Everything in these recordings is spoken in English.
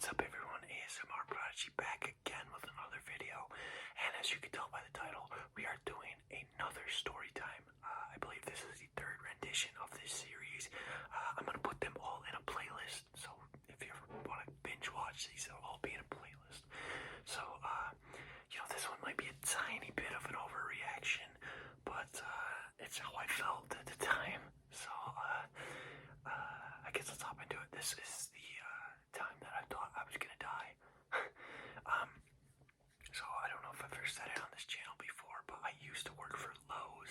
What's up everyone, ASMR Prodigy back again with another video, and as you can tell by the title, we are doing another story time. I believe this is the third rendition of this series. I'm going to put them all in a playlist, so if you ever want to binge watch these, they'll all be in a playlist. So, this one might be a tiny bit of an overreaction, but it's how I felt at the time, so I guess let's hop into it. This is the time that I thought I was gonna die. So I don't know if I've ever said it on this channel before, but I used to work for Lowe's,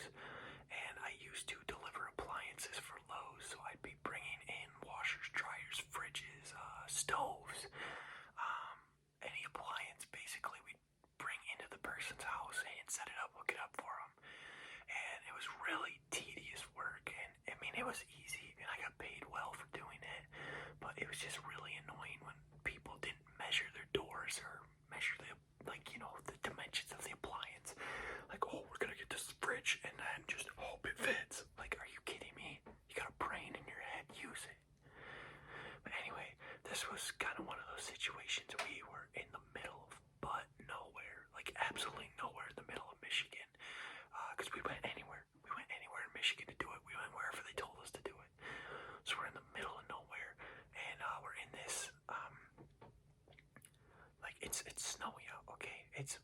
and I used to deliver appliances for Lowe's. So I'd be bringing in washers, dryers, fridges, stoves, any appliance basically we'd bring into the person's house and set it up, hook it up for them. And it was really tedious work, and I mean it was easy, and I got paid well for doing it, but it was just really annoying when people didn't measure their doors or measure the the dimensions of the appliance. Like, oh, we're gonna get this fridge and then just hope it fits. Like, are you kidding me? You got a brain in your head, use it. But anyway, this was kind of one of those situations. We were in the middle of but nowhere, like absolutely nowhere in the middle of Michigan, because we went anywhere. We went anywhere in Michigan to do it. We went wherever they told us to do it. So we're in the middle of nowhere, and we're in this it's snowy out. Okay, it's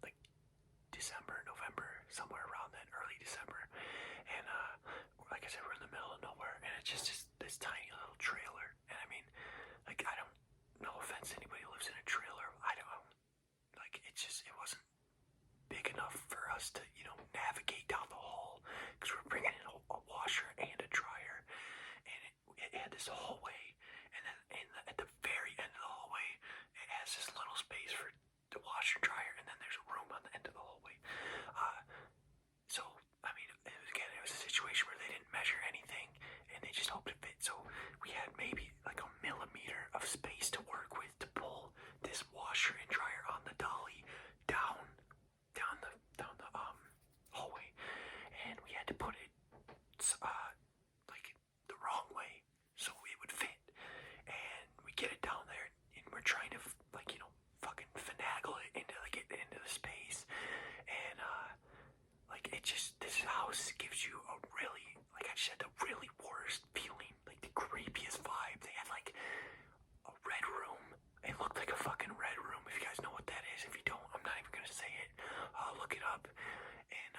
like December, November, somewhere around then, early December, and like I said, we're in the middle of nowhere, and it's just this tiny little trailer. And I mean, like, I don't, no offense to anybody who lives in a trailer, I don't, like, it wasn't big enough for us to navigate down the hall, because we're bringing in a washer and a dryer, and it had this hallway, and then at the very end of the hallway, it has this little space for the washer and dryer, and then there's a room on the end of the hallway. So I mean, it was a situation where they didn't measure anything, and they just hoped it fit. So we had maybe like a millimeter of space to work with to pull this washer and dryer on the dolly down the hallway, and we had to put it like the wrong way so it would fit. And we get it down there, and we're trying to fucking finagle it into the space, and this house gives you a really, like I said, the really worst feeling, like the creepiest vibe. They had like a red room. It looked like a fucking red room. If you guys know what that is, if you don't, I'm not even gonna say it. Look it up. And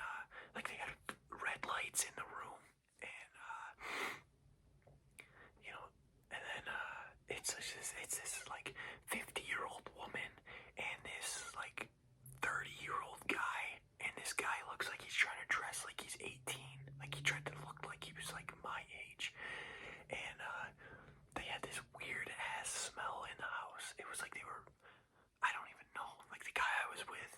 like they had red lights in the room, and and then it's this like 50-year-old woman and this like 30-year-old guy, and this guy looks like he's trying to dress like he's 18. Like he tried to look like he was like my age, and they had this weird ass smell in the house. It was like they were, I don't even know, like the guy I was with,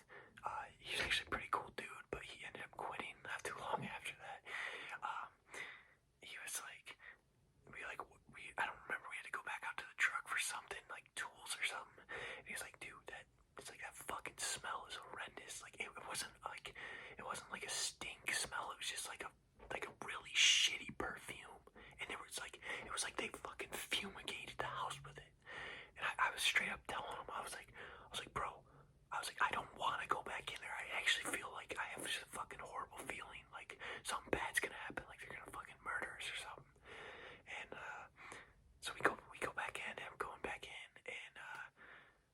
he's actually a pretty cool dude, but he ended up quitting not too long after that. He was like, I don't remember, we had to go back out to the truck for something, like tools or something, and he was like, dude, it's like that fucking smell is horrendous. Like it wasn't like a stink smell, it was just like a really shitty perfume, and it was like they fucking fumigated the house with it. And I was straight up telling him, I was like, bro, I don't want to go back in there. I actually feel like I have this fucking horrible feeling, like something bad's gonna happen, like they're gonna fucking murder us or something. And so we go back in, and we're going back in, and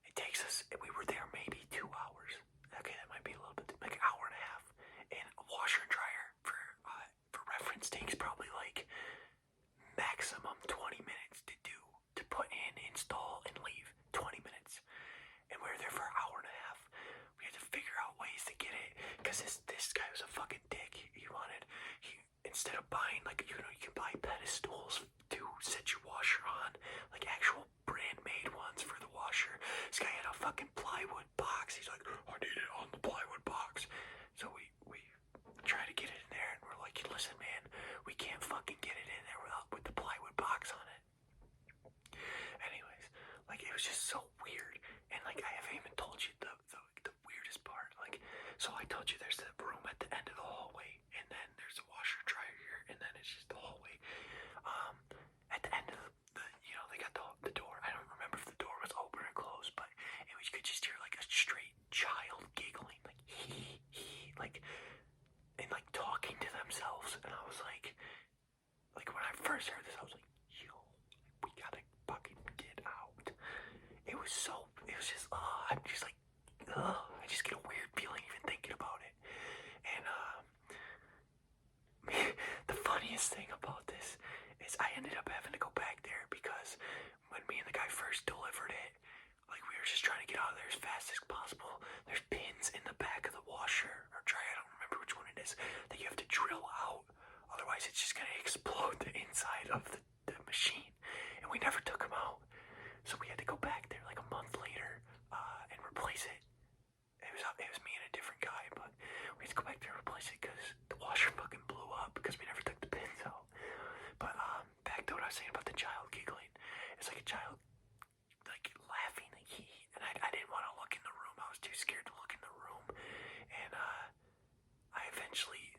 it takes us, we were there maybe 2 hours. Okay, that might be a little bit, like an hour and a half. And a washer and dryer, for reference, takes probably like maximum 20 minutes to put in, install, and leave. 20 minutes. And we were there for an hour and a half. We had to figure out ways to get it, because this guy was a fucking dick. He instead of buying, like, you can buy pedestals to set your washer on, like actual brand made ones for the washer. This guy had a fucking plywood box. He's like, I need it on the plywood box. So we try to get it in there, and we're like, listen man, we can't fucking get it in there with the plywood box on it. Anyways, like, it was just so weird. And like, I haven't even told you the weirdest part. Like, so I told you there's the room at the end of the hallway, and then there's a washer and dryer here, and then it's just the hallway. At the end of they got the door. I don't remember just, I'm just like, I just get a weird feeling even thinking about it. And, the funniest thing about this is I ended up having to go back there because when me and the guy first delivered it, like we were just trying to get out of there as fast as possible. There's pins in the back of the washer or dryer, I don't remember which one it is, that you have to drill out. Otherwise it's just gonna explode the inside of the machine. And we never took them out. So we had to go back there like a month later and replace it. It was me and a different guy, but we had to go back there and replace it because the washer fucking blew up because we never took the pins out. But back to what I was saying about the child giggling. It's like a child like laughing, like and I didn't want to look in the room. I was too scared to look in the room, and I eventually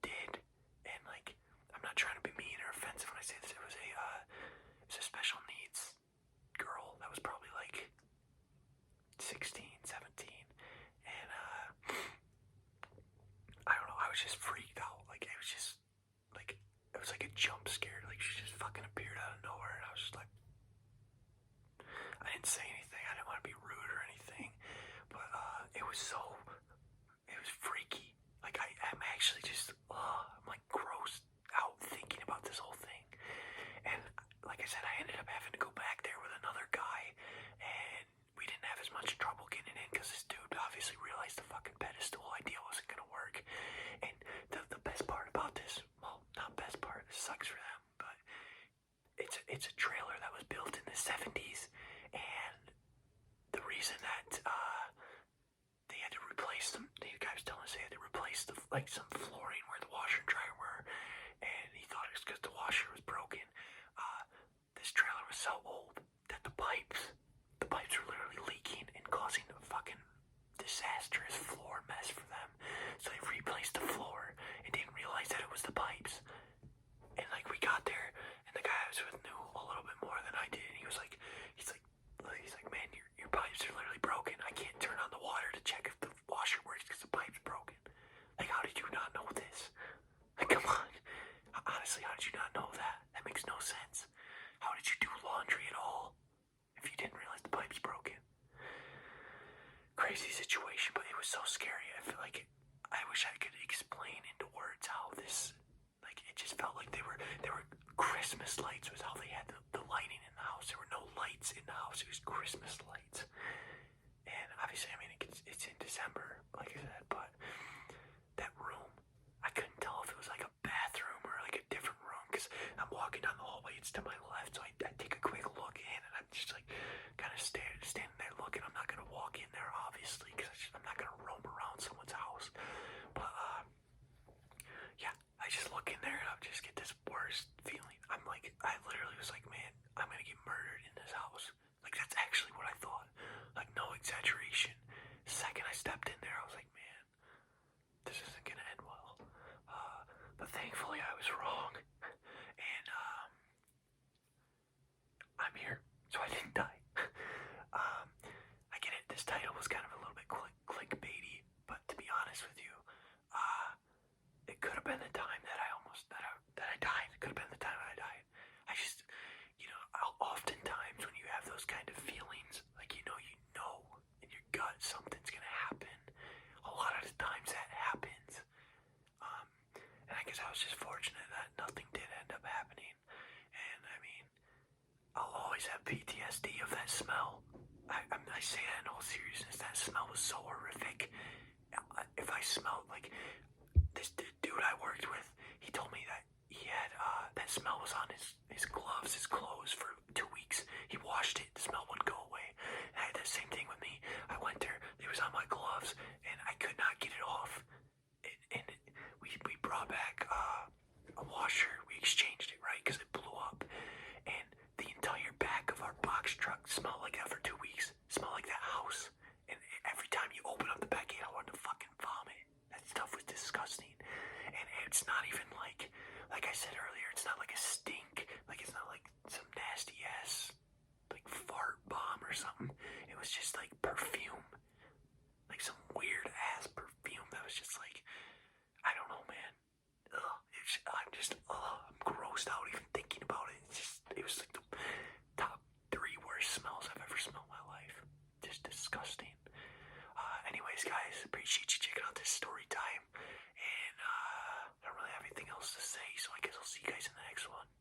did. And like, I'm not trying to be mean or offensive when I say this. It was a special needs girl that was probably like 16, 17, and I don't know. I was just freaked out. Like it was just like it was like a jump scare. Like she just fucking appeared out of nowhere, and I was just like. I didn't say anything. I didn't want to be rude or anything, but it was freaky. Like I'm actually just, I'm like grossed out thinking about this whole thing. And like I said, I ended up having to go back there with another guy, and we didn't have as much trouble getting in because this dude obviously realized the fucking pedestal idea wasn't gonna work. And the best part about this, well, not best part, this sucks for them, but it's a trailer that was built in the 70s. And the reason that they had to replace them, the guy was telling us they had to replace some flooring where the washer and dryer were, and he thought it was because the washer was broken. This trailer was so old that the pipes were literally leaking and causing a fucking disastrous floor mess for them. So they replaced the floor and didn't realize that it was the pipes. And like we got there, and the guy I was with knew a little bit more than I did, and he's like, man, your pipes are literally broken. I can't turn on the water to check if the washer works because the pipe's broken. Like, how did you not know this? Like, come on. Honestly, how did you not know that? That makes no sense. How did you do laundry at all if you didn't realize the pipe's broken? Crazy situation, but it was so scary. I feel like I wish I could explain into words how this, like, it just felt like they were Christmas lights was how they had the lighting in the house. There were no lights in the house. It was Christmas lights. And obviously, I mean, it's in December, like I said, but that room, I couldn't tell if it was like a bathroom or like a different room because I'm walking down the hallway. It's to my left, so I take a quick look in, and I'm just like kind of standing there looking. I'm not going to walk in there, obviously, because I'm not going to roam around someone's house. But, yeah, I just look in there and I just get this worst feeling. I literally was like, man, I'm gonna get murdered in this house. Like, that's actually what I thought. Like, no exaggeration. The second I stepped in there, I was like, man, this isn't gonna end well. But thankfully I was wrong. And, I'm here, so I didn't die. I get it, this title was kind of a little bit clickbaity, but to be honest with you, it could have been the time that I died. It could have been the time I died. I just, oftentimes when you have those kind of feelings, like you know in your gut something's gonna happen. A lot of the times that happens. And I guess I was just fortunate that nothing did end up happening. And I mean, I'll always have PTSD of that smell. I say that in all seriousness. That smell was so horrific. If I smelled like this dude I worked with, he told me that he had that smell was on his gloves, his clothes for 2 weeks. He washed it, the smell wouldn't go away. And I had the same thing with me. I went there, it was on my gloves, and I could not get it off. We brought back a washer. We exchanged it, right? Because it blew up, and the entire back of our box truck smelled like that for 2 weeks. Smelled like that house. And every time you open up the back gate, I wanted to fucking vomit. That stuff was disgusting. And it's not even like I said earlier, it's not like a stink. Like, it's not like some nasty ass, like, fart bomb or something. It was just like perfume. Like some weird ass perfume that was just like, I don't know, man. I'm grossed out even thinking about it. It was like the top 3 worst smells I've ever smelled in my guys. Appreciate you checking out this story time. And I don't really have anything else to say, so I guess I'll see you guys in the next one.